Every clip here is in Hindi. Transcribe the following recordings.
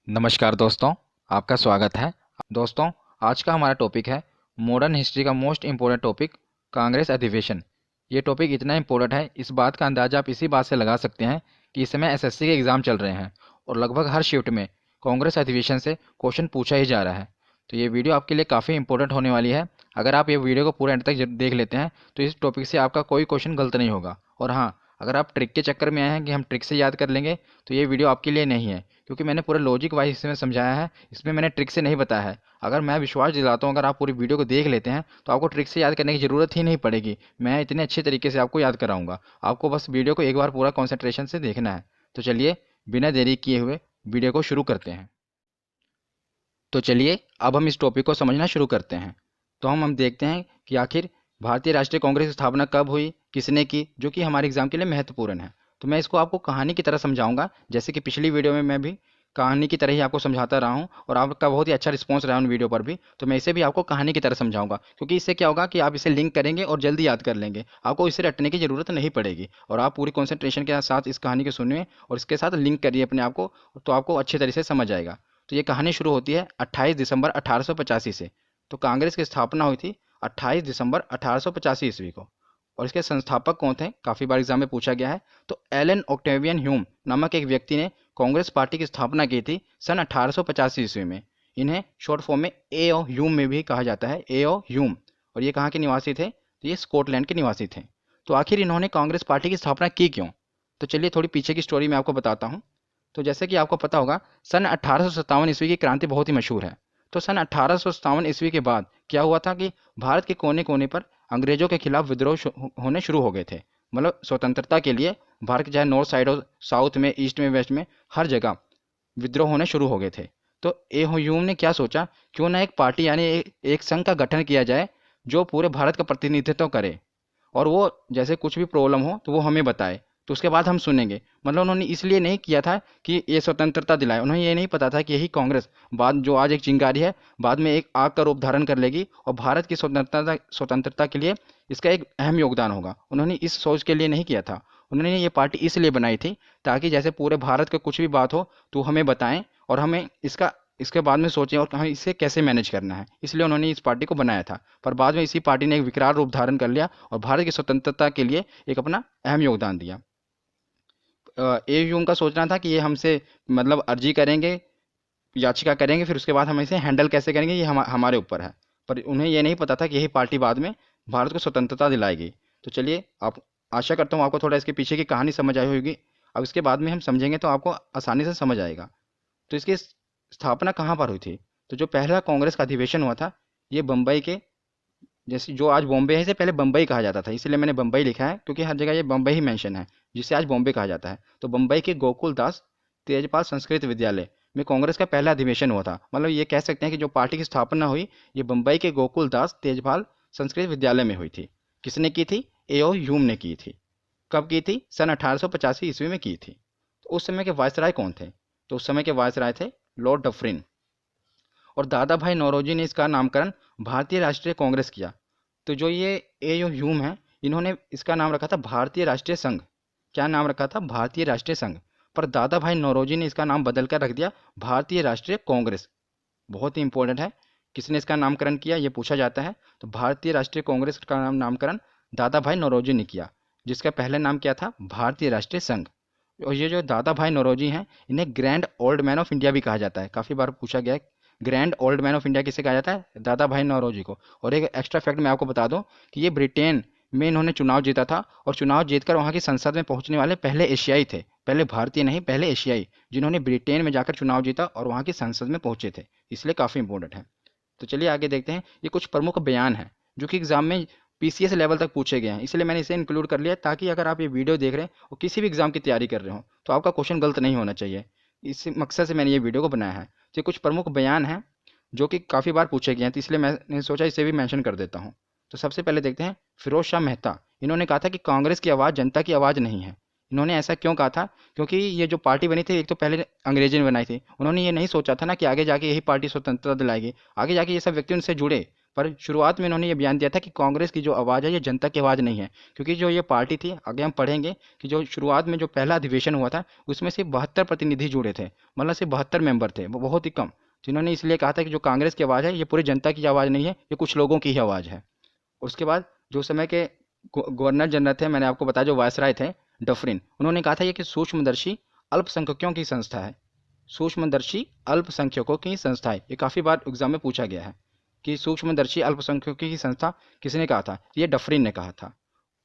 नमस्कार दोस्तों, आपका स्वागत है। दोस्तों, आज का हमारा टॉपिक है मॉडर्न हिस्ट्री का मोस्ट इम्पोर्टेंट टॉपिक कांग्रेस अधिवेशन। ये टॉपिक इतना इम्पोर्टेंट है, इस बात का अंदाज़ा आप इसी बात से लगा सकते हैं कि इस समय एसएससी के एग्ज़ाम चल रहे हैं और लगभग हर शिफ्ट में कांग्रेस अधिवेशन से क्वेश्चन पूछा ही जा रहा है। तो ये वीडियो आपके लिए काफ़ी इंपॉर्टेंट होने वाली है। अगर आप ये वीडियो को पूरे एंड तक देख लेते हैं तो इस टॉपिक से आपका कोई क्वेश्चन गलत नहीं होगा। और हाँ, अगर आप ट्रिक के चक्कर में आए हैं कि हम ट्रिक से याद कर लेंगे तो ये वीडियो आपके लिए नहीं है, क्योंकि मैंने पूरे लॉजिक वाइज इसमें समझाया है। इसमें मैंने ट्रिक से नहीं बताया है। अगर मैं विश्वास दिलाता हूँ, अगर आप पूरी वीडियो को देख लेते हैं तो आपको ट्रिक से याद करने की ज़रूरत ही नहीं पड़ेगी। मैं इतने अच्छे तरीके से आपको याद कराऊंगा। आपको बस वीडियो को एक बार पूरा कॉन्सेंट्रेशन से देखना है। तो चलिए, बिना देरी किए हुए वीडियो को शुरू करते हैं। तो चलिए, अब हम इस टॉपिक को समझना शुरू करते हैं। तो हम देखते हैं कि आखिर भारतीय राष्ट्रीय कांग्रेस की स्थापना कब हुई, किसने की, जो कि हमारे एग्जाम के लिए महत्वपूर्ण है। तो मैं इसको आपको कहानी की तरह समझाऊंगा, जैसे कि पिछली वीडियो में मैं भी कहानी की तरह ही आपको समझाता रहा हूँ और आपका बहुत ही अच्छा रिस्पॉन्स रहा उन वीडियो पर भी। तो मैं इसे भी आपको कहानी की तरह समझाऊंगा, क्योंकि इससे क्या होगा कि आप इसे लिंक करेंगे और जल्दी याद कर लेंगे। आपको इसे रटने की ज़रूरत नहीं पड़ेगी और आप पूरी कॉन्सेंट्रेशन के साथ इस कहानी को सुनिए और इसके साथ लिंक करिए अपने आप को, तो आपको अच्छे तरह से समझ आएगा। तो ये कहानी शुरू होती है 28 दिसंबर 1885 से। तो कांग्रेस की स्थापना हुई थी 28 दिसंबर 1885 ईस्वी को। और इसके संस्थापक कौन थे, काफ़ी बार एग्जाम में पूछा गया है। तो एलन ऑक्टेवियन ह्यूम नामक एक व्यक्ति ने कांग्रेस पार्टी की स्थापना की थी सन 1885 ईस्वी में। इन्हें शॉर्ट फॉर्म में ए ओ ह्यूम में भी कहा जाता है, ए ओ ह्यूम। और ये कहाँ के निवासी थे? तो ये स्कॉटलैंड के निवासी थे। तो आखिर इन्होंने कांग्रेस पार्टी की स्थापना की क्यों? तो चलिए, थोड़ी पीछे की स्टोरी मैं आपको बताता हूँ। तो जैसे कि आपको पता होगा, सन 1857 ईस्वी की क्रांति बहुत ही मशहूर है। तो सन 1857 ईस्वी के बाद क्या हुआ था कि भारत के कोने कोने पर अंग्रेजों के खिलाफ विद्रोह होने शुरू हो गए थे। मतलब स्वतंत्रता के लिए भारत के चाहे नॉर्थ साइड हो, साउथ में, ईस्ट में, वेस्ट में, हर जगह विद्रोह होने शुरू हो गए थे। तो ए ह्यूम ने क्या सोचा, क्यों ना एक पार्टी यानी एक संघ का गठन किया जाए जो पूरे भारत का प्रतिनिधित्व करे, और वो जैसे कुछ भी प्रॉब्लम हो तो वो हमें बताए, तो उसके बाद हम सुनेंगे। मतलब उन्होंने इसलिए नहीं किया था कि ये स्वतंत्रता दिलाए, उन्हें ये नहीं पता था कि यही कांग्रेस बाद जो आज एक चिंगारी है, बाद में एक आग का रूप धारण कर लेगी और भारत की स्वतंत्रता के लिए इसका एक अहम योगदान होगा। उन्होंने इस सोच के लिए नहीं किया था। उन्होंने ये पार्टी इसलिए बनाई थी ताकि जैसे पूरे भारत का कुछ भी बात हो तो हमें बताएं और हमें इसके बाद में सोचें और हमें इसे कैसे मैनेज करना है। इसलिए उन्होंने इस पार्टी को बनाया था। पर बाद में इसी पार्टी ने एक विकराल रूप धारण कर लिया और भारत की स्वतंत्रता के लिए एक अपना अहम योगदान दिया। ए यूं का सोचना था कि ये हमसे मतलब अर्जी करेंगे, याचिका करेंगे, फिर उसके बाद हम इसे हैंडल कैसे करेंगे ये हमारे ऊपर है। पर उन्हें ये नहीं पता था कि यही पार्टी बाद में भारत को स्वतंत्रता दिलाएगी। तो चलिए, आप आशा करता हूँ आपको थोड़ा इसके पीछे की कहानी समझ आई होगी। अब इसके बाद में हम समझेंगे तो आपको आसानी से समझ आएगा। तो इसकी स्थापना कहाँ पर हुई थी? तो जो पहला कांग्रेस का अधिवेशन हुआ था, ये बम्बई के, जैसे जो आज बॉम्बे है, इसे पहले बम्बई कहा जाता था, इसलिए मैंने बम्बई लिखा है क्योंकि हर जगह ये बम्बई ही मेंशन है, जिसे आज बॉम्बे कहा जाता है। तो बम्बई के गोकुल दास तेजपाल संस्कृत विद्यालय में कांग्रेस का पहला अधिवेशन हुआ था। मतलब ये कह सकते हैं कि जो पार्टी की स्थापना हुई, ये बम्बई के गोकुल दास तेजपाल संस्कृत विद्यालय में हुई थी। किसने की थी? एओ ह्यूम ने की थी। कब की थी? सन 1885 ईस्वी में की थी। तो उस समय के वायसराय कौन थे? तो उस समय के वायसराय थे लॉर्ड डफरिन। और दादा भाई नौरोजी ने इसका नामकरण भारतीय राष्ट्रीय कांग्रेस किया। तो जो ये ए ह्यूम है, इन्होंने इसका नाम रखा था भारतीय राष्ट्रीय संघ। क्या नाम रखा था? भारतीय राष्ट्रीय संघ। पर दादा भाई नौरोजी ने इसका नाम बदल कर रख दिया भारतीय राष्ट्रीय कांग्रेस। बहुत ही इंपॉर्टेंट है, किसने इसका नामकरण किया ये पूछा जाता है। तो भारतीय राष्ट्रीय कांग्रेस का नामकरण दादा भाई नौरोजी ने किया, जिसका पहले नाम क्या था? भारतीय राष्ट्रीय संघ। और ये जो दादा भाई नौरोजी हैं, इन्हें grand old man of India भी कहा जाता है। काफ़ी बार पूछा गया है, grand old man of India किसे कहा जाता है? दादा भाई नौरोजी को। और एक एक्स्ट्रा फैक्ट मैं आपको बता दूं कि ये ब्रिटेन में इन्होंने चुनाव जीता था और चुनाव जीतकर वहाँ की संसद में पहुंचने वाले पहले एशियाई थे। पहले भारतीय नहीं, पहले एशियाई, जिन्होंने ब्रिटेन में जाकर चुनाव जीता और वहाँ की संसद में पहुंचे थे। इसलिए काफ़ी इंपॉर्टेंट है। तो चलिए आगे देखते हैं। ये कुछ प्रमुख बयान हैं जो कि एग्जाम में पीसीएस लेवल तक पूछे गए हैं, इसलिए मैंने इसे इंक्लूड कर लिया ताकि अगर आप ये वीडियो देख रहे हैं और किसी भी एग्जाम की तैयारी कर रहे हो तो आपका क्वेश्चन गलत नहीं होना चाहिए। इस मकसद से मैंने ये वीडियो को बनाया है। तो ये कुछ प्रमुख बयान हैं जो कि काफ़ी बार पूछे गए हैं, तो इसलिए मैंने सोचा इसे भी मेंशन कर देता हूँ। तो सबसे पहले देखते हैं, फिरोज शाह मेहता। इन्होंने कहा था कि कांग्रेस की आवाज़ जनता की आवाज़ नहीं है। इन्होंने ऐसा क्यों कहा था? क्योंकि ये जो पार्टी बनी थी, एक तो पहले अंग्रेजी ने बनाई थी। उन्होंने ये नहीं सोचा था ना कि आगे जाके यही पार्टी स्वतंत्रता दिलाएगी, आगे जाके ये सब व्यक्ति उनसे जुड़े। पर शुरुआत में इन्होंने ये बयान दिया था कि कांग्रेस की जो आवाज़ है ये जनता की आवाज़ नहीं है, क्योंकि जो ये पार्टी थी, आगे हम पढ़ेंगे कि जो शुरुआत में जो पहला अधिवेशन हुआ था उसमें सिर्फ 72 प्रतिनिधि जुड़े थे, मतलब सिर्फ 72 मेंबर थे, वो बहुत ही कम। जिन्होंने इसलिए कहा था कि जो कांग्रेस की आवाज़ है ये पूरी जनता की आवाज़ नहीं है, ये कुछ लोगों की ही आवाज़ है। उसके बाद जो समय के गवर्नर जनरल थे, मैंने आपको बताया जो वायसराय थे, डफरिन, उन्होंने कहा था ये कि सूक्ष्मदर्शी अल्पसंख्यकों की संस्था है। सूक्ष्मदर्शी अल्पसंख्यकों की संस्था है, ये काफ़ी बार एग्जाम में पूछा गया है कि सूक्ष्मदर्शी अल्पसंख्यकों की संस्था किसने कहा था, ये डफरिन ने कहा था।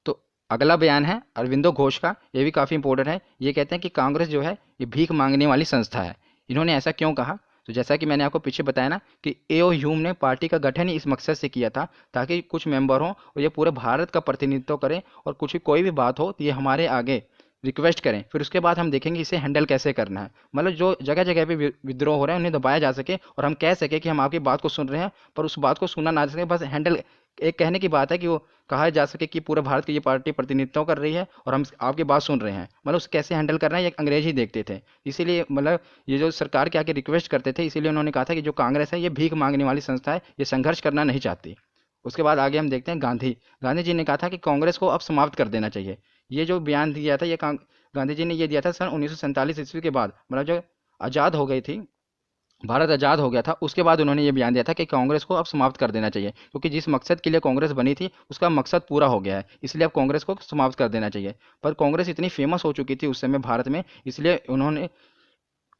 तो अगला बयान है अरविंदो घोष का, ये भी काफ़ी इंपॉर्टेंट है। ये कहते हैं कि कांग्रेस जो है ये भीख मांगने वाली संस्था है। इन्होंने ऐसा क्यों कहा? तो जैसा कि मैंने आपको पीछे बताया ना कि एओ ह्यूम ने पार्टी का गठन ही इस मकसद से किया था ताकि कुछ मेंबर हों और ये पूरे भारत का प्रतिनिधित्व करें, और कुछ कोई भी बात हो तो ये हमारे आगे रिक्वेस्ट करें, फिर उसके बाद हम देखेंगे इसे हैंडल कैसे करना है। मतलब जो जगह जगह पे विद्रोह हो रहे हैं उन्हें दबाया जा सके और हम कह सके कि हम आपकी बात को सुन रहे हैं, पर उस बात को सुना ना सके, बस हैंडल एक कहने की बात है कि वो कहा जा सके कि पूरे भारत की ये पार्टी प्रतिनिधित्व कर रही है और हम आपकी बात सुन रहे हैं। मतलब उसे कैसे हैंडल करना है ये अंग्रेज ही देखते थे, इसीलिए मतलब ये जो सरकार के आगे रिक्वेस्ट करते थे, इसीलिए उन्होंने कहा था कि जो कांग्रेस है ये भीख मांगने वाली संस्था है, ये संघर्ष करना नहीं चाहती। उसके बाद आगे हम देखते हैं गांधी। गांधी जी ने कहा था कि कांग्रेस को अब समाप्त कर देना चाहिए। ये जो बयान दिया था ये गांधी जी ने ये दिया था सन 1947 ईस्वी के बाद, मतलब जो आज़ाद हो गई थी, भारत आज़ाद हो गया था, उसके बाद उन्होंने ये बयान दिया था कि कांग्रेस को अब समाप्त कर देना चाहिए, क्योंकि जिस मकसद के लिए कांग्रेस बनी थी उसका मकसद पूरा हो गया है, इसलिए अब कांग्रेस को समाप्त कर देना चाहिए। पर कांग्रेस इतनी फेमस हो चुकी थी उस समय भारत में, इसलिए उन्होंने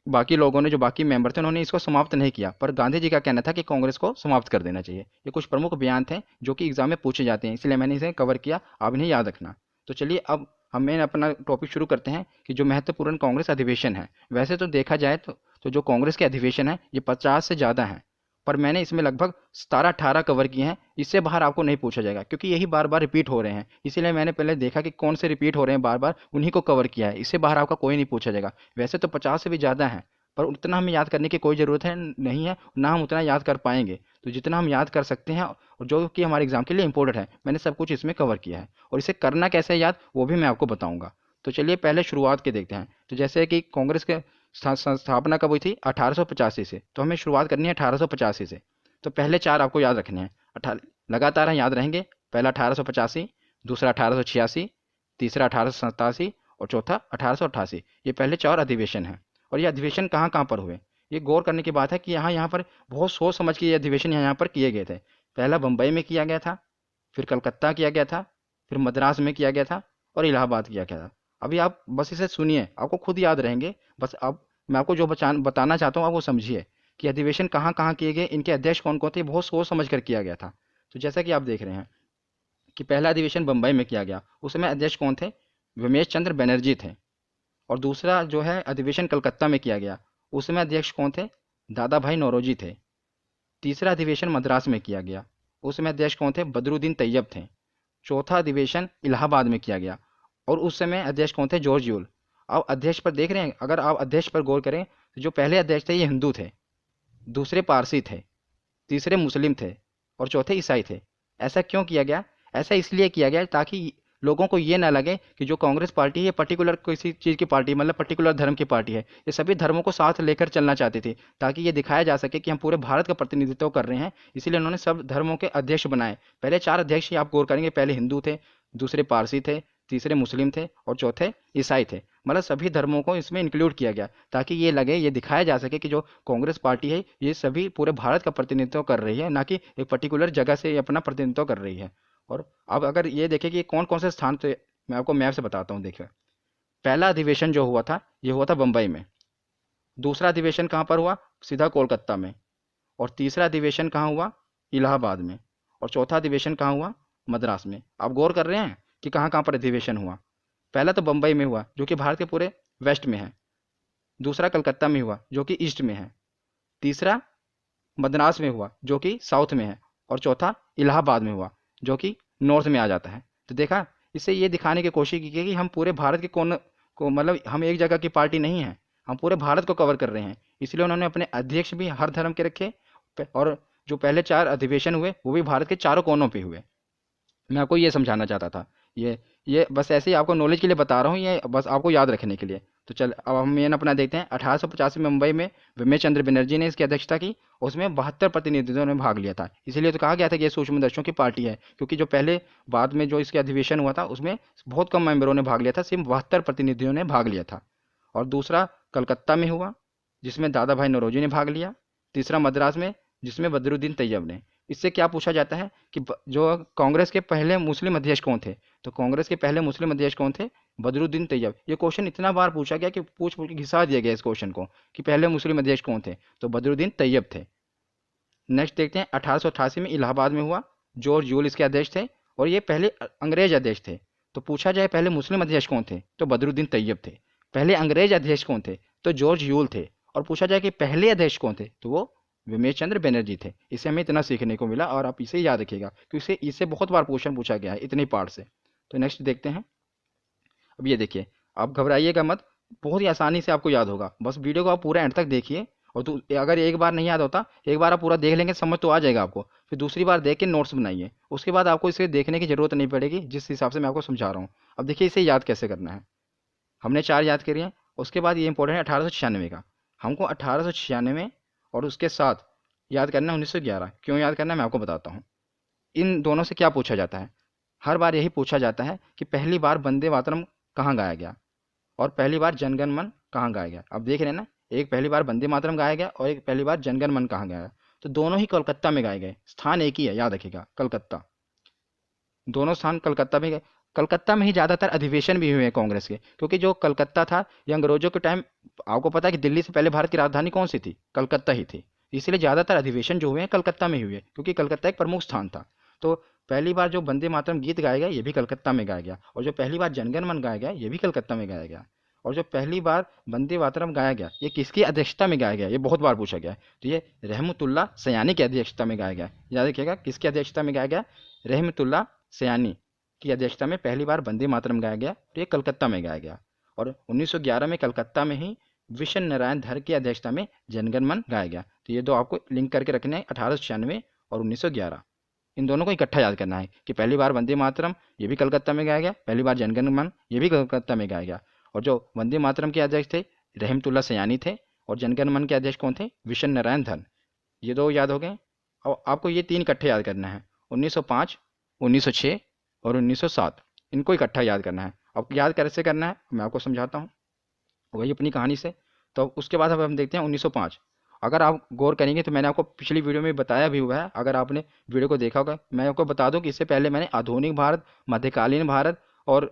बाकी लोगों ने जो बाकी मेंबर थे उन्होंने इसको समाप्त नहीं किया। पर गांधी जी का कहना था कि कांग्रेस को समाप्त कर देना चाहिए। ये कुछ प्रमुख बयान थे जो कि एग्जाम में पूछे जाते हैं, इसलिए मैंने इसे कवर किया, आप इन्हें याद रखना। तो चलिए अब हमें अपना टॉपिक शुरू करते हैं कि जो महत्वपूर्ण कांग्रेस अधिवेशन है। वैसे तो देखा जाए तो जो कांग्रेस के अधिवेशन है ये 50 से ज़्यादा हैं, पर मैंने इसमें लगभग 17-18 कवर किए हैं। इससे बाहर आपको नहीं पूछा जाएगा, क्योंकि यही बार बार रिपीट हो रहे हैं, इसीलिए मैंने पहले देखा कि कौन से रिपीट हो रहे हैं बार बार, उन्हीं को कवर किया है। इससे बाहर आपका कोई नहीं पूछा जाएगा। वैसे तो 50 से भी ज़्यादा है, पर उतना हमें याद करने की कोई ज़रूरत है नहीं है, ना हम उतना याद कर पाएंगे। तो जितना हम याद कर सकते हैं और जो कि हमारे एग्जाम के लिए इंपॉर्टेंट है, मैंने सब कुछ इसमें कवर किया है, और इसे करना कैसे है याद वो भी मैं आपको बताऊंगा। तो चलिए पहले शुरुआत के देखते हैं। तो जैसे कि कांग्रेस के स्थापना कब हुई थी? 1885 से। तो हमें शुरुआत करनी है 1885 से। तो पहले चार आपको याद रखने हैं, लगातार हम याद रहेंगे। पहला 1885, दूसरा 1886, तीसरा 1887 और चौथा 1888। ये पहले चार अधिवेशन हैं। और ये अधिवेशन कहाँ कहाँ पर हुए, ये गौर करने की बात है कि यहाँ यहाँ पर बहुत सोच समझ के ये अधिवेशन यहाँ यहाँ पर किए गए थे। पहला बम्बई में किया गया था, फिर कलकत्ता किया गया था, फिर मद्रास में किया गया था, और इलाहाबाद किया गया था। अभी आप बस इसे सुनिए, आपको खुद याद रहेंगे। बस अब मैं आपको जो बताना चाहता हूँ आप वो समझिए कि अधिवेशन कहाँ कहाँ किए गए, इनके अध्यक्ष कौन कौन थे, बहुत सोच समझ कर किया गया था। तो जैसा कि आप देख रहे हैं कि पहला अधिवेशन बम्बई में किया गया, उस समय अध्यक्ष कौन थे? रमेश चंद्र बनर्जी थे। और दूसरा जो है अधिवेशन कलकत्ता में किया गया, उस समय अध्यक्ष कौन थे? दादा भाई नौरोजी थे। तीसरा अधिवेशन मद्रास में किया गया, उस समय अध्यक्ष कौन थे? बदरुद्दीन तैयब थे। चौथा अधिवेशन इलाहाबाद में किया गया, और उस समय अध्यक्ष कौन थे? George Yule. अब अध्यक्ष पर देख रहे हैं, अगर आप अध्यक्ष पर गौर करें तो जो पहले अध्यक्ष थे ये हिंदू थे, दूसरे पारसी थे, तीसरे मुस्लिम थे, और चौथे ईसाई थे। ऐसा क्यों किया गया? ऐसा इसलिए किया गया ताकि लोगों को ये ना लगे कि जो कांग्रेस पार्टी है ये पर्टिकुलर किसी चीज़ की पार्टी, मतलब पर्टिकुलर धर्म की पार्टी है। ये सभी धर्मों को साथ लेकर चलना चाहती थी, ताकि ये दिखाया जा सके कि हम पूरे भारत का प्रतिनिधित्व कर रहे हैं। इसीलिए उन्होंने सब धर्मों के अध्यक्ष बनाए। पहले चार अध्यक्ष ही आप गौर करेंगे, पहले हिंदू थे, दूसरे पारसी थे, तीसरे मुस्लिम थे, और चौथे ईसाई थे। मतलब सभी धर्मों को इसमें इंक्लूड किया गया, ताकि ये लगे, ये दिखाया जा सके कि जो कांग्रेस पार्टी है ये सभी पूरे भारत का प्रतिनिधित्व कर रही है, ना कि एक पर्टिकुलर जगह से ये अपना प्रतिनिधित्व कर रही है। और अब अगर ये देखें कि कौन कौन से स्थान थे, मैं आपको मैप से बताता हूँ। देखिए पहला अधिवेशन जो हुआ था ये हुआ था बम्बई में, दूसरा अधिवेशन कहाँ पर हुआ? सीधा कोलकाता में। और तीसरा अधिवेशन कहाँ हुआ? इलाहाबाद में। और चौथा अधिवेशन कहाँ हुआ? मद्रास में। आप गौर कर रहे हैं कि कहाँ कहाँ पर अधिवेशन हुआ? पहला तो बम्बई में हुआ जो कि भारत के पूरे वेस्ट में है, दूसरा कलकत्ता में हुआ जो कि ईस्ट में है, तीसरा मद्रास में हुआ जो कि साउथ में है, और चौथा इलाहाबाद में हुआ जो कि नॉर्थ में आ जाता है। तो देखा, इससे ये दिखाने की कोशिश की कि हम पूरे भारत के कोन को, मतलब हम एक जगह की पार्टी नहीं है, हम पूरे भारत को कवर कर रहे हैं। इसलिए उन्होंने अपने अध्यक्ष भी हर धर्म के रखे, और जो पहले चार अधिवेशन हुए वो भी भारत के चारों कोनों पे हुए। मैं आपको ये समझाना चाहता था। ये बस ऐसे ही आपको नॉलेज के लिए बता रहा हूँ, ये बस आपको याद रखने के लिए। तो चल अब हम मेन अपना देखते हैं। 1885 में मुंबई में विमेश चंद्र बनर्जी ने इसकी अध्यक्षता की। उसमें 72 प्रतिनिधियों ने भाग लिया था। इसीलिए तो कहा गया था कि ये सूक्ष्मदर्शियों की पार्टी है, क्योंकि जो पहले बाद में जो इसके अधिवेशन हुआ था उसमें बहुत कम मेंबरों ने भाग लिया था, सिर्फ 72 प्रतिनिधियों ने भाग लिया था। और दूसरा कलकत्ता में हुआ, जिसमें दादा भाई नौरोजी ने भाग लिया। तीसरा मद्रास में, जिसमें बदरुद्दीन तैयब ने। इससे क्या पूछा जाता है कि जो कांग्रेस के पहले मुस्लिम अध्यक्ष कौन थे, तो कांग्रेस के पहले मुस्लिम अध्यक्ष कौन थे? बदरुद्दीन तैयब। ये क्वेश्चन इतना बार पूछा गया कि पूछ पूछ के घिसा दिया गया इस क्वेश्चन को कि पहले मुस्लिम अध्यक्ष कौन थे, तो बदरुद्दीन तैयब थे। नेक्स्ट देखते हैं 1888 में इलाहाबाद में हुआ। जॉर्ज यूल इसके अध्यक्ष थे और ये पहले अंग्रेज अध्यक्ष थे। तो पूछा जाए पहले मुस्लिम अध्यक्ष कौन थे, तो बदरुद्दीन तैयब थे। पहले अंग्रेज अध्यक्ष कौन थे, तो जॉर्ज यूल थे। और पूछा जाए कि पहले अध्यक्ष कौन थे, तो वो विमेश चंद्र बनर्जी थे। इससे हमें इतना सीखने को मिला और आप इसे याद रखिएगा क्योंकि इससे बहुत बार क्वेश्चन पूछा गया है इतने पार्ट से। तो नेक्स्ट देखते हैं। अब ये देखिए, आप घबराइएगा मत, बहुत ही आसानी से आपको याद होगा। बस वीडियो को आप पूरा एंड तक देखिए और अगर एक बार नहीं याद होता, एक बार आप पूरा देख लेंगे समझ तो आ जाएगा आपको। फिर दूसरी बार देख के नोट्स बनाइए, उसके बाद आपको इसे देखने की जरूरत नहीं पड़ेगी जिस हिसाब से मैं आपको समझा रहा हूँ। अब देखिए इसे याद कैसे करना है। हमने 4 याद करी हैं। उसके बाद ये इंपॉर्टेंट है 1896 का। हमको 1896 और उसके साथ याद करना है 1911। क्यों याद करना है मैं आपको बताता हूँ। इन दोनों से क्या पूछा जाता है? हर बार यही पूछा जाता है कि पहली बार वंदे मातरम कहाँ गाया गया और पहली बार जनगण मन कहाँ गाया गया। अब देख रहे हैं ना, एक पहली बार वंदे मातरम गाया गया और एक पहली बार जनगण मन कहाँ गाया। तो दोनों ही कोलकाता में गाए गए, स्थान एक ही है, याद रखिएगा, कलकत्ता। दोनों स्थान कलकत्ता में गए। कलकत्ता में ही ज़्यादातर अधिवेशन भी हुए हैं कांग्रेस के, क्योंकि जो कलकत्ता था ये अंग्रेजों के टाइम, आपको पता है कि दिल्ली से पहले भारत की राजधानी कौन सी थी? कलकत्ता ही थी। इसलिए ज़्यादातर अधिवेशन जो हुए हैं कलकत्ता में ही हुए, क्योंकि कलकत्ता एक प्रमुख स्थान था। तो पहली बार जो वंदे मातरम गीत गाया गया ये भी कलकत्ता में गाया गया, और जो पहली बार जनगण मन गाया गया ये भी कलकत्ता में गाया गया। और जो पहली बार वंदे मातरम गाया गया ये किसकी अध्यक्षता में गाया गया, ये बहुत बार पूछा गया है। तो ये रहमतुल्लाह सयानी की अध्यक्षता में गाया गया। याद रखिएगा किसकी अध्यक्षता में गाया गया? रहमतुल्लाह सयानी की अध्यक्षता में पहली बार वंदे मातरम गाया गया। तो ये कलकत्ता में गाया गया। और 1911 में कलकत्ता में ही विश्व नारायण धर की अध्यक्षता में जनगण मन गाया गया। तो ये दो आपको लिंक करके रखने हैं, 1896 और 1911। इन दोनों को इकट्ठा याद करना है कि पहली बार वंदे मातरम ये भी कलकत्ता में गाया गया, पहली बार जनगण मन ये भी कलकत्ता में गाया गया। और जो वंदे मातरम के अध्यक्ष थे रहमतुल्लाह सयानी थे, और जनगण मन के अध्यक्ष कौन थे? विश्व नारायण धन। ये दो याद हो गए। और आपको ये 3 इकट्ठे याद करना है, 1905, 1906 और 1907। इनको इकट्ठा याद करना है। अब याद कैसे करना है मैं आपको समझाता हूँ, वही अपनी कहानी से। तो उसके बाद अब हम देखते हैं 1905। अगर आप गौर करेंगे तो मैंने आपको पिछली वीडियो में बताया भी हुआ है, अगर आपने वीडियो को देखा होगा। मैं आपको बता दूं कि इससे पहले मैंने आधुनिक भारत, मध्यकालीन भारत और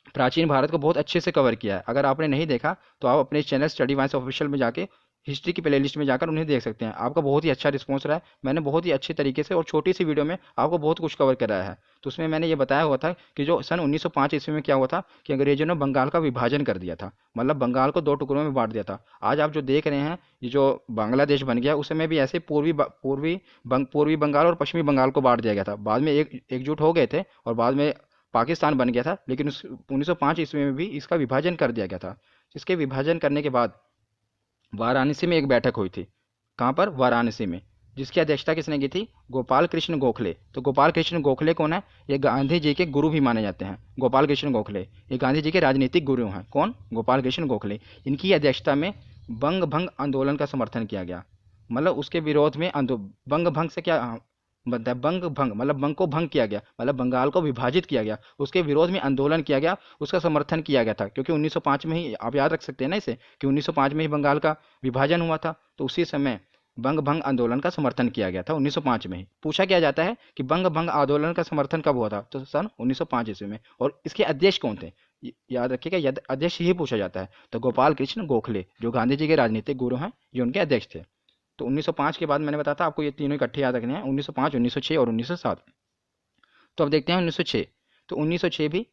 प्राचीन भारत को बहुत अच्छे से कवर किया है। अगर आपने नहीं देखा तो आप अपने चैनल स्टडी वाइंस ऑफिशियल में जाके हिस्ट्री की प्लेलिस्ट में जाकर उन्हें देख सकते हैं। आपका बहुत ही अच्छा रिस्पॉन्स रहा है। मैंने बहुत ही अच्छे तरीके से और छोटी सी वीडियो में आपको बहुत कुछ कवर कराया है। तो उसमें मैंने ये बताया हुआ था कि जो सन 1905 ईस्वी में क्या हुआ था कि अंग्रेजों ने बंगाल का विभाजन कर दिया था, मतलब बंगाल को 2 टुकड़ों में बांट दिया था। आज आप जो देख रहे हैं ये जो बांग्लादेश बन गया, उस समय भी ऐसे पूर्वी बंगाल और पश्चिमी बंगाल को बांट दिया गया था। बाद में एकजुट हो गए थे और बाद में पाकिस्तान बन गया था, लेकिन 1905 ईस्वी में भी इसका विभाजन कर दिया गया था। इसके विभाजन करने के बाद वाराणसी में एक बैठक हुई थी। कहाँ पर? वाराणसी में। जिसकी अध्यक्षता किसने की थी? गोपाल कृष्ण गोखले। तो गोपाल कृष्ण गोखले कौन है? ये गांधी जी के गुरु भी माने जाते हैं। गोपाल कृष्ण गोखले ये गांधी जी के राजनीतिक गुरु हैं। कौन? गोपाल कृष्ण गोखले। इनकी अध्यक्षता में बंग भंग आंदोलन का समर्थन किया गया। मतलब उसके विरोध में बंग भंग से क्या मतलब बंग भंग मतलब बंग को भंग किया गया, मतलब बंगाल को विभाजित किया गया, उसके विरोध में आंदोलन किया गया, उसका समर्थन किया गया था। क्योंकि 1905 में ही, आप याद रख सकते हैं ना इसे, कि 1905 में ही बंगाल का विभाजन हुआ था। तो उसी समय बंग भंग आंदोलन का समर्थन किया गया था 1905 में ही। पूछा क्या जाता है कि बंग भंग आंदोलन का समर्थन कब हुआ था? तो सन 1905 ईस्वी में। और इसके अध्यक्ष कौन थे? याद रखिएगा, अध्यक्ष ही पूछा जाता है। तो गोपाल कृष्ण गोखले जो गांधी जी के राजनीतिक गुरु हैं, ये उनके अध्यक्ष थे। तो 1905 के बाद मैंने बताया था आपको ये तीनों इकट्ठे याद रखने हैं, 1905, 1906 और 1907। तो अब देखते हैं 1906। तो 1906 भी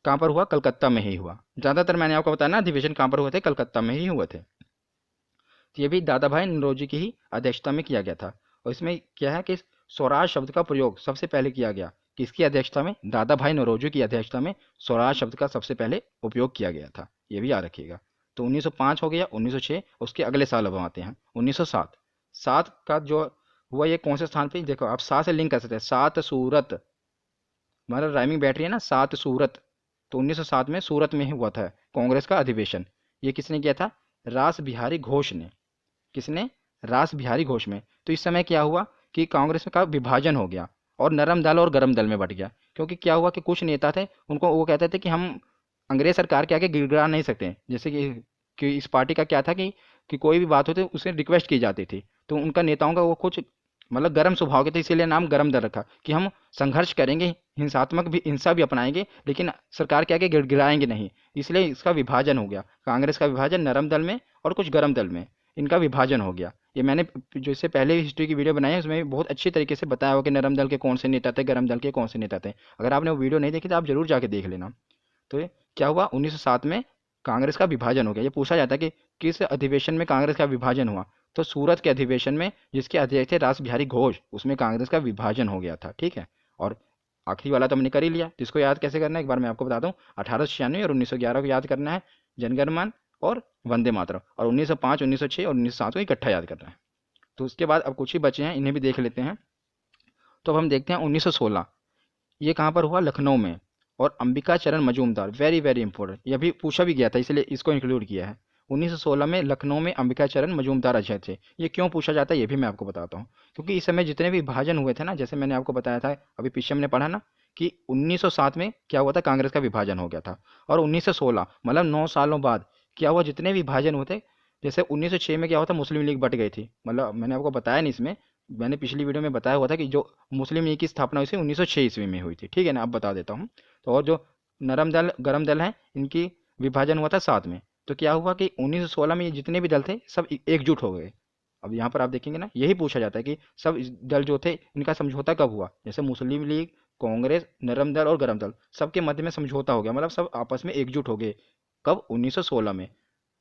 कहाँ पर हुआ? कलकत्ता में ही हुआ। ज़्यादातर मैंने आपको बताया ना अधिवेशन कहाँ पर हुए थे? कलकत्ता में ही हुए थे। तो ये भी दादा भाई नौरोजी की ही अध्यक्षता में किया गया था। और इसमें क्या है कि स्वराज शब्द का प्रयोग सबसे पहले किया गया। किसकी अध्यक्षता में? दादा भाई नौरोजी की अध्यक्षता में स्वराज शब्द का सबसे पहले उपयोग किया गया था। ये भी याद रखिएगा। तो 1905 हो गया, 1906। उसके अगले साल अब आते हैं 1907। 7 का जो हुआ ये कौन से स्थान पे? देखो आप 7 से लिंक कर सकते हैं। 7 सूरत, मतलब राइमिंग बैठ रही है ना, 7 सूरत। तो 1907 में सूरत में ही हुआ था कांग्रेस का अधिवेशन। ये किसने किया था? रास बिहारी घोष ने। किसने? रास बिहारी घोष में। तो इस समय क्या हुआ कि कांग्रेस का विभाजन हो गया और नरम दल और गरम दल में बट गया। क्योंकि क्या हुआ कि कुछ नेता थे, उनको वो कहते थे कि हम अंग्रेज सरकार के आगे गिड़गिड़ा नहीं सकते। जैसे कि इस पार्टी का क्या था कि कोई भी बात होती उसे रिक्वेस्ट की जाती थी। तो उनका नेताओं का वो कुछ मतलब गर्म स्वभाव के थे, इसीलिए नाम गरम दल रखा कि हम संघर्ष करेंगे, हिंसात्मक भी हिंसा भी अपनाएंगे, लेकिन सरकार के आगे गिड़गिड़ाएंगे नहीं। इसलिए इसका विभाजन हो गया, कांग्रेस का विभाजन नरम दल में और कुछ गरम दल में, इनका विभाजन हो गया। ये मैंने जो इससे पहले हिस्ट्री की वीडियो बनाई है उसमें बहुत अच्छी तरीके से बताया हुआ कि नरम दल के कौन से नेता थे, गरम दल के कौन से नेता थे। अगर आपने वो वीडियो नहीं देखी तो आप जरूर जाके देख लेना। तो ये क्या हुआ, 1907 में कांग्रेस का विभाजन हो गया। ये पूछा जाता है कि किस अधिवेशन में कांग्रेस का विभाजन हुआ, तो सूरत के अधिवेशन में, जिसके अध्यक्ष थे रास बिहारी घोष, उसमें कांग्रेस का विभाजन हो गया था। ठीक है। और आखिरी वाला तो हमने कर ही लिया, तो इसको याद कैसे करना है एक बार मैं आपको बता दूं। 1896 और 1911 को याद करना है, जनगणमन और वंदे मातरम, और 1905, 1906 और 1907 को इकट्ठा याद करना है। तो उसके बाद अब कुछ ही बचे हैं, इन्हें भी देख लेते हैं। तो अब हम देखते हैं 1916, ये कहाँ पर हुआ? लखनऊ में। और अंबिका चरण मजूमदार, वेरी वेरी इंपॉर्टेंट, ये भी पूछा भी गया था इसलिए इसको इंक्लूड किया है। 1916 में लखनऊ में अंबिका चरण मजूमदार अध्यक्ष थे। ये क्यों पूछा जाता है ये भी मैं आपको बताता हूँ। क्योंकि इस समय जितने भी विभाजन हुए थे ना, जैसे मैंने आपको बताया था अभी पीछे हमने पढ़ा ना कि 1907 में क्या हुआ था, कांग्रेस का विभाजन हो गया था। और 1916 मतलब 9 सालों बाद क्या हुआ, जितने भी विभाजन हुए थे, जैसे 1906 में क्या हुआ था, मुस्लिम लीग बट गई थी। मतलब मैंने आपको बताया नहीं इसमें, मैंने पिछली वीडियो में बताया हुआ था कि जो मुस्लिम लीग की स्थापना हुई थी 1906 ईस्वी में हुई थी। ठीक है ना, अब बता देता हूँ। तो और जो नरम दल गरम दल हैं, इनकी विभाजन हुआ था 7 में। तो क्या हुआ कि 1916 में ये जितने भी दल थे सब एकजुट हो गए। अब यहाँ पर आप देखेंगे ना, यही पूछा जाता है कि सब दल जो थे इनका समझौता कब हुआ। जैसे मुस्लिम लीग, कांग्रेस, नरम दल और गरम दल, सबके मध्य में समझौता हो गया, मतलब सब आपस में एकजुट हो गए। कब? 1916 में।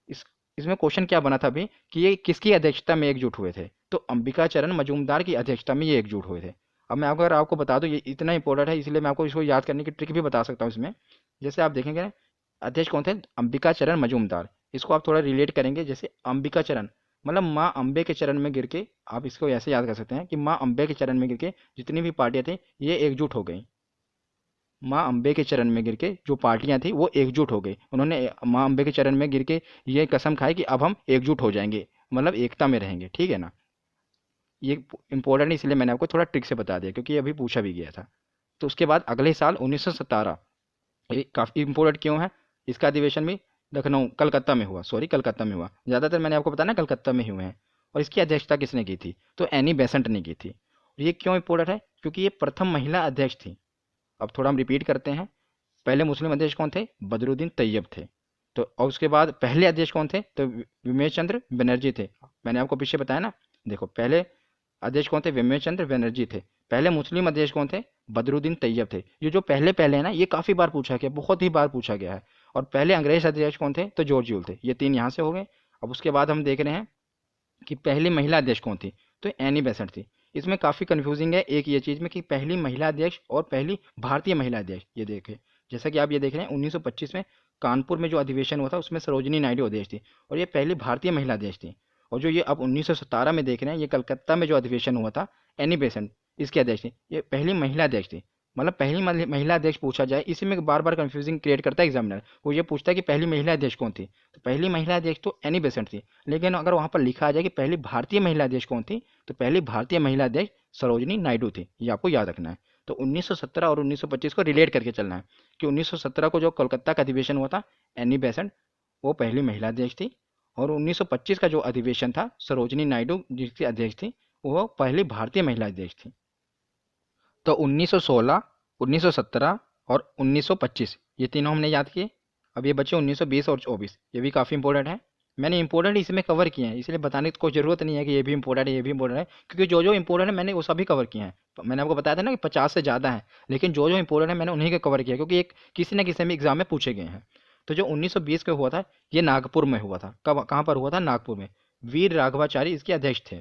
इस इसमें क्वेश्चन क्या बना था अभी कि ये किसकी अध्यक्षता में एकजुट हुए थे, तो अंबिका चरण मजूमदार की अध्यक्षता में ये एकजुट हुए थे। अब मैं अगर आपको बता दूं, ये इतना इंपॉर्टेंट है इसलिए मैं आपको इसको याद करने की ट्रिक भी बता सकता हूँ इसमें। जैसे आप देखेंगे ना, अध्यक्ष कौन थे? अंबिका चरण मजूमदार। इसको आप थोड़ा रिलेट करेंगे, जैसे अंबिका चरण मतलब माँ अम्बे के चरण में गिर के, आप इसको ऐसे याद कर सकते हैं कि माँ अम्बे के चरण में गिर के जितनी भी पार्टियां थी ये एकजुट हो गई। माँ अम्बे के चरण में गिर के जो पार्टियां थी वो एकजुट हो गई। उन्होंने माँ अम्बे के चरण में गिर के ये कसम खाई कि अब हम एकजुट हो जाएंगे, मतलब एकता में रहेंगे। ठीक है ना, ये इंपॉर्टेंट है इसलिए मैंने आपको थोड़ा ट्रिक से बता दिया क्योंकि ये अभी पूछा भी गया था। तो उसके बाद अगले साल 1917, ये काफ़ी इंपॉर्टेंट क्यों है, इसका अधिवेशन भी लखनऊ कलकत्ता में हुआ, सॉरी कलकत्ता में हुआ। ज़्यादातर मैंने आपको बताया ना कलकत्ता में ही हुए हैं। और इसकी अध्यक्षता किसने की थी, तो एनी बेसेंट ने की थी। और ये क्यों इंपॉर्टेंट है, क्योंकि ये प्रथम महिला अध्यक्ष थी। अब थोड़ा हम रिपीट करते हैं। पहले मुस्लिम अध्यक्ष कौन थे? बदरुद्दीन तैयब थे। तो और उसके बाद पहले अध्यक्ष कौन थे? तो विमेश चंद्र बनर्जी थे। मैंने आपको पीछे बताया ना, देखो पहले अध्यक्ष कौन थे? विमेश चंद्र बनर्जी थे। पहले मुस्लिम अध्यक्ष कौन थे? बदरुद्दीन तैयब थे। ये जो पहले पहले है ना, ये काफी बार पूछा गया, बहुत ही बार पूछा गया है। और पहले अंग्रेज अध्यक्ष कौन थे? तो जॉर्ज यूल थे। ये 3 यहाँ से हो गए। अब उसके बाद हम देख रहे हैं कि पहली महिला अध्यक्ष कौन थी, तो एनी बेसेंट थी। इसमें काफ़ी कंफ्यूजिंग है एक ये चीज़ में कि पहली महिला अध्यक्ष और पहली भारतीय महिला अध्यक्ष, ये देखें जैसा कि आप ये देख रहे हैं 1925 में कानपुर में जो अधिवेशन हुआ था उसमें सरोजिनी नायडू अध्यक्ष थी और ये पहली भारतीय महिला अध्यक्ष थी। और जो ये अब 1917 में देख रहे हैं, ये कलकत्ता में जो अधिवेशन हुआ था, एनी बेसेंट इसकी अध्यक्ष थी, ये पहली महिला अध्यक्ष थी। मतलब पहली महिला अध्यक्ष पूछा जाए, इसी में बार बार कंफ्यूजिंग क्रिएट करता है एग्जामिनर। वो ये पूछता है कि पहली महिला अध्यक्ष कौन थी, तो पहली महिला अध्यक्ष तो एनी बेसेंट थी। लेकिन अगर वहां पर लिखा आ जाए कि पहली भारतीय महिला अध्यक्ष कौन थी, तो पहली भारतीय महिला अध्यक्ष सरोजिनी नायडू थी। ये आपको याद रखना है। तो 1917 और 1925 को रिलेट करके चलना है कि 1917 को जो कोलकाता का अधिवेशन हुआ था, एनी बेसेंट वो पहली महिला अध्यक्ष थी। और 1925 का जो अधिवेशन था, सरोजिनी नायडू जिसकी अध्यक्ष थी, वो पहली भारतीय महिला अध्यक्ष थी। तो 1916, 1917 और 1925 ये तीनों हमने याद किए। अब ये बचे 1920 और 24, ये भी काफ़ी इंपॉर्टेंट है। मैंने इंपॉर्टेंट इसमें कवर किए हैं, इसलिए बताने की कोई ज़रूरत नहीं है कि ये भी इंपॉर्टेंट है, ये भी इंपॉर्टेंट है, क्योंकि जो जो इंपॉर्टेंट है मैंने वो सभी कवर किए हैं। तो मैंने आपको बताया था ना कि 50 से ज़्यादा है, लेकिन जो जो इंपॉर्टेंट है मैंने उन्हीं के कवर किया, क्योंकि एक किसी न किसी में एग्जाम में पूछे गए हैं। तो जो 1920 का हुआ था, ये नागपुर में हुआ था। कब, कहाँ पर हुआ था? नागपुर में। वीर राघवाचारी इसके अध्यक्ष थे।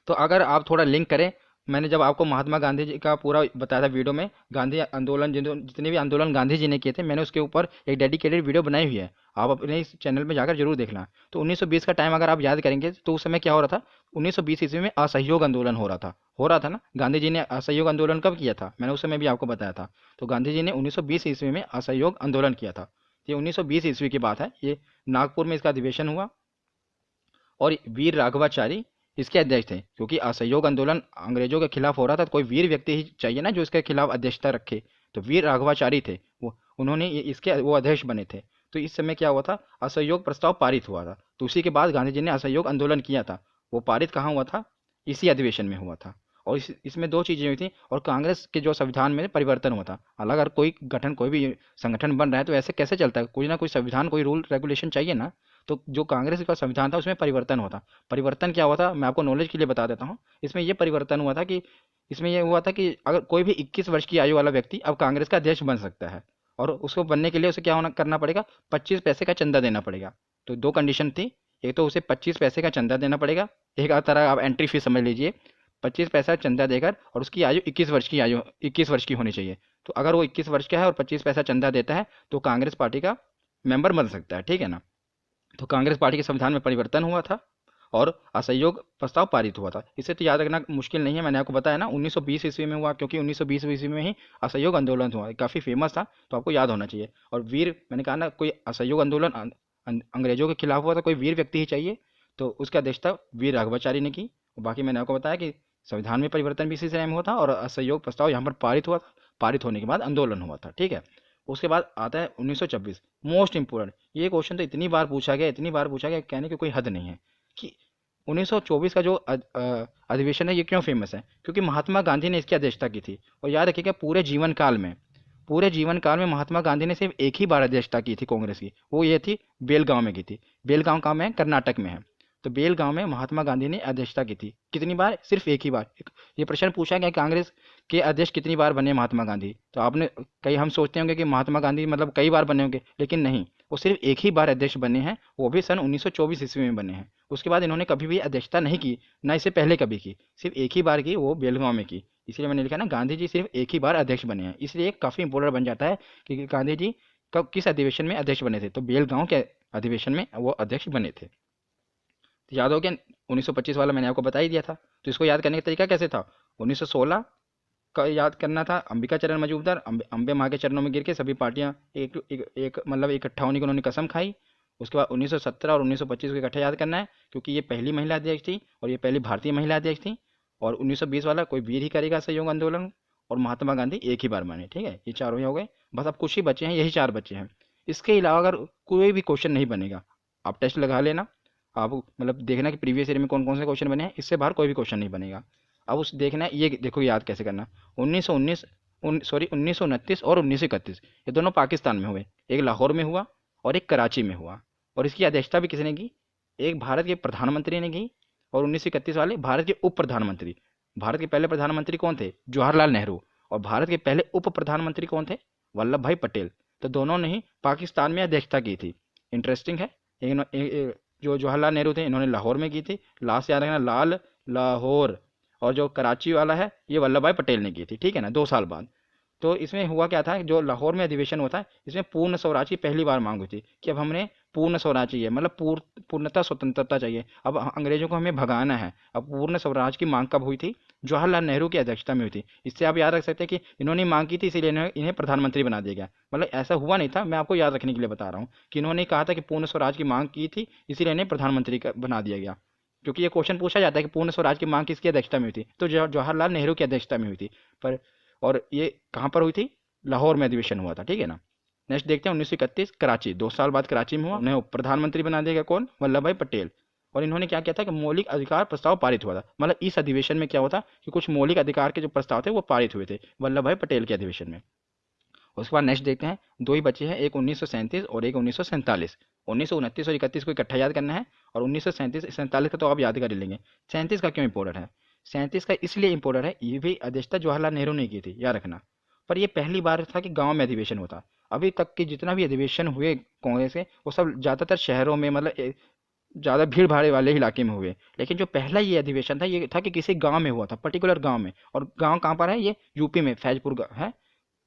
तो अगर आप थोड़ा लिंक करें, मैंने जब आपको महात्मा गांधी जी का पूरा बताया था वीडियो में, गांधी आंदोलन जितने भी आंदोलन गांधी जी ने किए थे, मैंने उसके ऊपर एक डेडिकेटेड वीडियो बनाई हुई है, आप अपने इस चैनल में जाकर जरूर देखना। तो 1920 का टाइम अगर आप याद करेंगे तो उस समय क्या हो रहा था, 1920 ईस्वी में असहयोग आंदोलन हो रहा था ना। गांधी जी ने असहयोग आंदोलन कब किया था, मैंने उस समय भी आपको बताया था। तो गांधी जी ने 1920 ईस्वी में असहयोग आंदोलन किया था। ये 1920 ईस्वी की बात है, ये नागपुर में इसका अधिवेशन हुआ और वीर राघवाचारी इसके अध्यक्ष थे, क्योंकि असहयोग आंदोलन अंग्रेजों के खिलाफ हो रहा था, तो कोई वीर व्यक्ति ही चाहिए ना जो इसके खिलाफ अध्यक्षता रखे। तो वीर राघवाचारी थे वो, उन्होंने इसके वो अध्यक्ष बने थे। तो इस समय क्या हुआ था, असहयोग प्रस्ताव पारित हुआ था। तो उसी के बाद गांधी जी ने असहयोग आंदोलन किया था। वो पारित कहाँ हुआ था, इसी अधिवेशन में हुआ था। और इसमें दो चीजें हुई थी, और कांग्रेस के जो संविधान में परिवर्तन हुआ था। अलग अगर कोई गठन कोई भी संगठन बन रहा है तो ऐसे कैसे चलता है, कोई ना कोई संविधान कोई रूल रेगुलेशन चाहिए ना। तो जो कांग्रेस का संविधान था उसमें परिवर्तन हुआ था। परिवर्तन क्या हुआ था, मैं आपको नॉलेज के लिए बता देता हूँ। इसमें यह परिवर्तन हुआ था कि इसमें यह हुआ था कि अगर कोई भी 21 वर्ष की आयु वाला व्यक्ति अब कांग्रेस का अध्यक्ष बन सकता है, और उसको बनने के लिए उसे क्या होना करना पड़ेगा, 25 पैसे का चंदा देना पड़ेगा। तो दो कंडीशन थी, एक तो उसे 25 पैसे का चंदा देना पड़ेगा, एक तरह आप एंट्री फीस समझ लीजिए। 25 पैसा चंदा देकर, और उसकी आयु 21 वर्ष की होनी चाहिए। तो अगर वो 21 वर्ष का है और 25 पैसा चंदा देता है तो कांग्रेस पार्टी का मेंबर बन सकता है, ठीक है ना। तो कांग्रेस पार्टी के संविधान में परिवर्तन हुआ था और असहयोग प्रस्ताव पारित हुआ था। इसे तो याद रखना मुश्किल नहीं है, मैंने आपको बताया ना 1920 ईस्वी में हुआ, क्योंकि 1920 ईस्वी में ही असहयोग आंदोलन हुआ, काफ़ी फेमस था, तो आपको याद होना चाहिए। और वीर, मैंने कहा ना, कोई असहयोग आंदोलन अंग्रेजों के खिलाफ हुआ था, कोई वीर व्यक्ति ही चाहिए। तो उसका अध्यक्षता वीर राघवाचारी ने की। और बाकी मैंने आपको बताया कि संविधान में परिवर्तन भी इसी समय में हुआ था और असहयोग प्रस्ताव यहाँ पर पारित हुआ था। पारित होने के बाद आंदोलन हुआ था, ठीक है। उसके बाद आता है 1926, मोस्ट इंपोर्टेंट। ये क्वेश्चन तो इतनी बार पूछा गया, इतनी बार पूछा गया, कहने की कोई हद नहीं है कि 1924 का जो अधिवेशन है ये क्यों फेमस है, क्योंकि महात्मा गांधी ने इसकी अध्यक्षता की थी। और याद रखिएगा, पूरे जीवन काल में महात्मा गांधी ने सिर्फ एक ही बार अध्यक्षता की थी कांग्रेस की, वो ये थी बेलगांव में की थी। बेलगांव कहाँ में है, कर्नाटक में है। तो बेलगांव में महात्मा गांधी ने अध्यक्षता की थी, कितनी बार, सिर्फ एक ही बार। ये प्रश्न पूछा गया कांग्रेस के अध्यक्ष कितनी बार बने महात्मा गांधी, तो आपने कई, हम सोचते होंगे कि महात्मा गांधी मतलब कई बार बने होंगे, लेकिन नहीं, वो सिर्फ एक ही बार अध्यक्ष बने हैं, वो भी सन 1924 ईस्वी में बने हैं। उसके बाद इन्होंने कभी भी अध्यक्षता नहीं की, ना इससे पहले कभी की, सिर्फ एक ही बार की, वो बेलगांव में की। इसलिए मैंने लिखा ना, गांधी जी सिर्फ एक ही बार अध्यक्ष बने हैं, इसलिए काफ़ी इंपॉर्टेंट बन जाता है कि गांधी जी कब किस अधिवेशन में अध्यक्ष बने थे। तो बेलगांव के अधिवेशन में वो अध्यक्ष बने थे। तो याद हो गया, 1925 वाला मैंने आपको बता ही दिया था। तो इसको याद करने का तरीका कैसे था, 1916 का याद करना था, अंबिका चरण मजूमदार, अंबे माँ के चरणों में गिर के सभी पार्टियां एक मतलब इकट्ठा होने की उन्होंने कसम खाई। उसके बाद 1917 और 1925 को इकट्ठा याद करना है, क्योंकि ये पहली महिला अध्यक्ष थी और ये पहली भारतीय महिला अध्यक्ष थी। और 1920 वाला कोई वीर ही करेगा सहयोग आंदोलन, और महात्मा गांधी एक ही बार बने, ठीक है। ये चारों ही हो गए, बस अब कुछ ही बचे हैं, यही चार बचे हैं। इसके अलावा अगर कोई भी क्वेश्चन नहीं बनेगा, आप टेस्ट लगा लेना, आप मतलब देखना कि प्रीवियस ईयर में कौन कौन से क्वेश्चन बने हैं, इससे बाहर कोई भी क्वेश्चन नहीं बनेगा। अब उस देखना है, ये देखो याद कैसे करना। 1919 1929 और 1931 ये दोनों पाकिस्तान में हुए, एक लाहौर में हुआ और एक कराची में हुआ। और इसकी अध्यक्षता भी किसने की, एक भारत के प्रधानमंत्री ने की, और 1931 वाले भारत के उप प्रधानमंत्री। भारत के पहले प्रधानमंत्री कौन थे, जवाहरलाल नेहरू। और भारत के पहले उप प्रधानमंत्री कौन थे, वल्लभ भाई पटेल। तो दोनों ने ही पाकिस्तान में अध्यक्षता की थी। इंटरेस्टिंग है। जो जवाहरलाल नेहरू थे इन्होंने लाहौर में की थी, लास्ट याद रखना, लाल लाहौर। और जो कराची वाला है ये वल्लभ भाई पटेल ने की थी, ठीक है ना, 2 साल बाद। तो इसमें हुआ क्या था, जो लाहौर में अधिवेशन हुआ था, इसमें पूर्ण स्वराज की पहली बार मांग हुई थी कि अब हमने पूर्ण स्वराज चाहिए, मतलब पूर्णतः स्वतंत्रता चाहिए, अब अंग्रेजों को हमें भगाना है। अब पूर्ण स्वराज की मांग कब हुई थी, जवाहरलाल नेहरू की अध्यक्षता में हुई थी। इससे आप याद रख सकते हैं कि इन्होंने मांग की थी, इसीलिए इन्हें प्रधानमंत्री बना दिया गया। मतलब ऐसा हुआ नहीं था, मैं आपको याद रखने के लिए बता रहा हूँ कि इन्होंने कहा था कि पूर्ण स्वराज की मांग की थी, इसीलिए इन्हें प्रधानमंत्री बना दिया गया। क्योंकि ये क्वेश्चन पूछा जाता है कि पूर्ण स्वराज की मांग किसकी अध्यक्षता में हुई थी, तो जवाहरलाल नेहरू की अध्यक्षता में हुई थी। पर और ये कहाँ पर हुई थी, लाहौर में अधिवेशन हुआ था, ठीक है ना। नेक्स्ट देखते हैं 1931 कराची, 2 साल बाद कराची में हुआ। उन्हें प्रधानमंत्री बना दिया गया, कौन, वल्लभ भाई पटेल। और इन्होंने क्या किया था कि मौलिक अधिकार प्रस्ताव पारित हुआ था। मतलब इस अधिवेशन में क्या हुआ था कि कुछ मौलिक अधिकार के जो प्रस्ताव थे वो पारित हुए थे वल्लभ भाई पटेल के अधिवेशन में। उसके बाद नेक्स्ट देखते हैं, दो ही बचे हैं, एक 1937 और एक 1947। 1929 और 31 को इकट्ठा याद करना है, और 1937 का तो आप याद कर ही लेंगे। 37 का क्यों इंपॉर्टेंट है, 37 का इसलिए इंपॉर्टेंट है, ये भी अध्यक्षता जवाहरलाल नेहरू ने की थी, याद रखना। पर ये पहली बार था कि गांव में अधिवेशन होता। अभी तक के जितना भी अधिवेशन हुए कांग्रेस के, वो सब ज़्यादातर शहरों में, मतलब ज़्यादा भीड़ भाड़ वाले इलाके में हुए। लेकिन जो पहला ये अधिवेशन था, ये था कि किसी गांव में हुआ था, पर्टिकुलर गांव में। और गांव कहाँ पर है, ये यूपी में, फैजपुर है,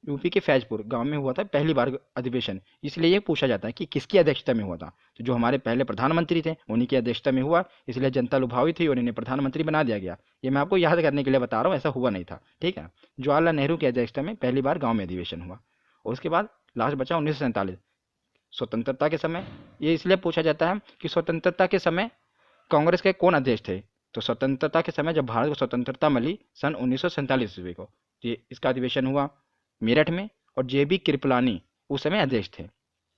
यूपी के फैजपुर गांव में हुआ था पहली बार अधिवेशन। इसलिए ये पूछा जाता है कि किसकी अध्यक्षता में हुआ था। तो जो हमारे पहले प्रधानमंत्री थे उन्हीं की अध्यक्षता में हुआ, इसलिए जनता लुभावी थी और इन्हें प्रधानमंत्री बना दिया गया। ये मैं आपको याद करने के लिए बता रहा हूँ, ऐसा हुआ नहीं था, ठीक है। जवाहरलाल नेहरू की अध्यक्षता में पहली बार गाँव में अधिवेशन हुआ। और उसके बाद लास्ट बचा 1947। स्वतंत्रता के समय, ये इसलिए पूछा जाता है कि स्वतंत्रता के समय कांग्रेस के कौन अध्यक्ष थे। तो स्वतंत्रता के समय जब भारत को स्वतंत्रता मिली सन 1947 ईस्वी को, तो इसका अधिवेशन हुआ मेरठ में, और JB कृपलानी उस समय अध्यक्ष थे।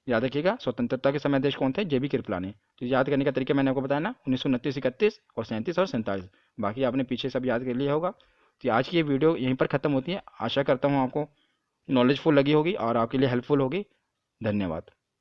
याद रखिएगा, स्वतंत्रता के समय अध्यक्ष कौन थे? JB कृपलानी। तो याद करने का तरीका मैंने आपको बताया ना, 1929, 31 और 37 और 47। बाकी आपने पीछे सब याद कर लिया होगा। तो आज की ये वीडियो यहीं पर ख़त्म होती है। आशा करता हूँ आपको नॉलेजफुल लगी होगी और आपके लिए हेल्पफुल होगी। धन्यवाद।